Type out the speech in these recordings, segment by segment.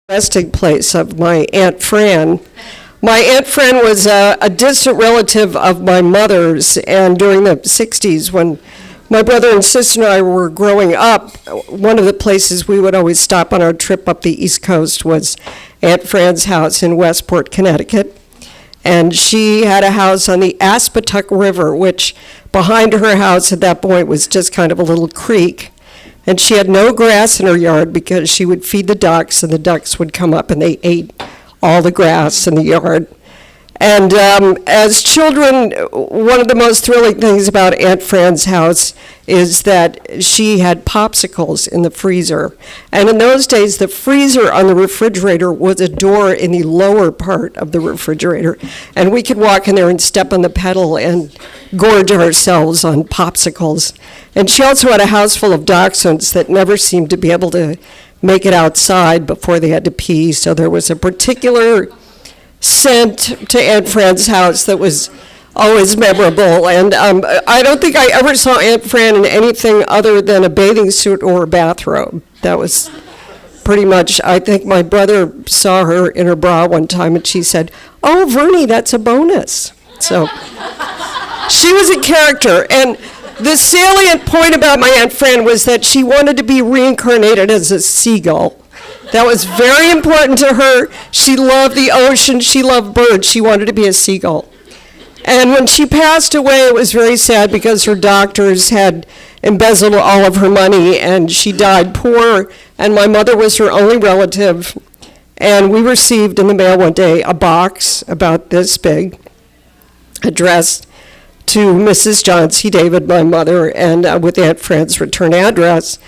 resting place of my Aunt Fran. My Aunt Fran was a distant relative of my mother's, and during the 60s, when my brother and sister and I were growing up, one of the places we would always stop on our trip up the East Coast was Aunt Fran's house in Westport, Connecticut. And she had a house on the Aspetuck River, which behind her house at that point was just kind of a little creek. And she had no grass in her yard because she would feed the ducks, and the ducks would come up and they ate all the grass in the yard. And as children, one of the most thrilling things about Aunt Fran's house is that she had popsicles in the freezer. And in those days, the freezer on the refrigerator was a door in the lower part of the refrigerator. And we could walk in there and step on the pedal and gorge ourselves on popsicles. And she also had a house full of dachshunds that never seemed to be able to make it outside before they had to pee. So there was a particular scent to Aunt Fran's house that was always memorable. And I don't think I ever saw Aunt Fran in anything other than a bathing suit or a bathrobe. That was pretty much, I think my brother saw her in her bra one time and she said, "Oh, Vernie, that's a bonus." So she was a character. And the salient point about my Aunt Fran was that she wanted to be reincarnated as a seagull. That was very important to her. She loved the ocean. She loved birds. She wanted to be a seagull. And when she passed away, it was very sad because her doctors had embezzled all of her money, and she died poor, and my mother was her only relative. And we received in the mail one day a box about this big, addressed to Mrs. Junn, David, my mother, and with Aunt Fran's return address.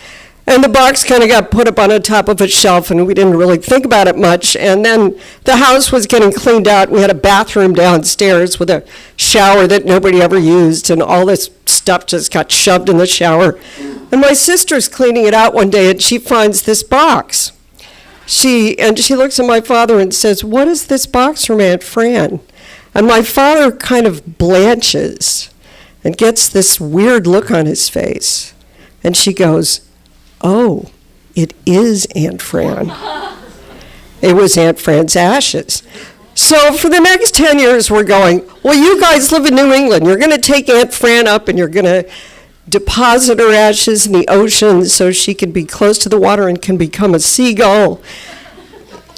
And the box kind of got put up on the top of a shelf, and we didn't really think about it much. And then the house was getting cleaned out. We had a bathroom downstairs with a shower that nobody ever used, and all this stuff just got shoved in the shower. And my sister's cleaning it out one day, and she finds this box. She looks at my father and says, "What is this box from Aunt Fran?" And my father kind of blanches and gets this weird look on his face. And she goes, "Oh, it is Aunt Fran." It was Aunt Fran's ashes. So for the next 10 years, we're going, well, you guys live in New England. You're going to take Aunt Fran up and you're going to deposit her ashes in the ocean so she can be close to the water and can become a seagull.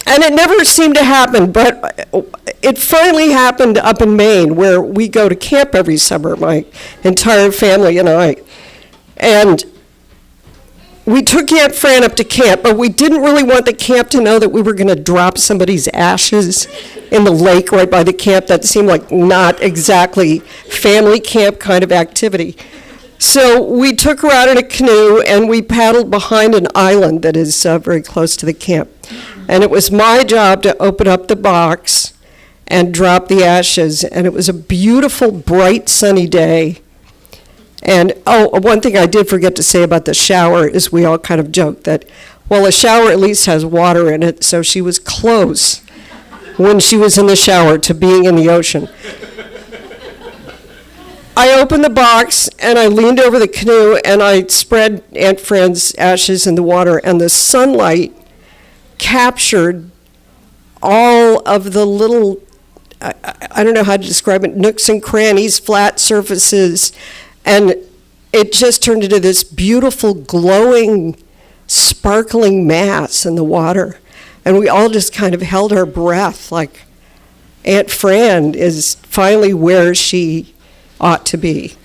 And it never seemed to happen, but it finally happened up in Maine, where we go to camp every summer, my entire family and I. And we took Aunt Fran up to camp, but we didn't really want the camp to know that we were going to drop somebody's ashes in the lake right by the camp. That seemed like not exactly family camp kind of activity. So we took her out in a canoe, and we paddled behind an island that is very close to the camp. And it was my job to open up the box and drop the ashes. And it was a beautiful, bright, sunny day. And, one thing I did forget to say about the shower is we all kind of joked that, well, a shower at least has water in it, so she was close when she was in the shower to being in the ocean. I opened the box, and I leaned over the canoe, and I spread Aunt Fran's ashes in the water, and the sunlight captured all of the little, I don't know how to describe it, nooks and crannies, flat surfaces, and it just turned into this beautiful, glowing, sparkling mass in the water. And we all just kind of held our breath, like Aunt Fran is finally where she ought to be.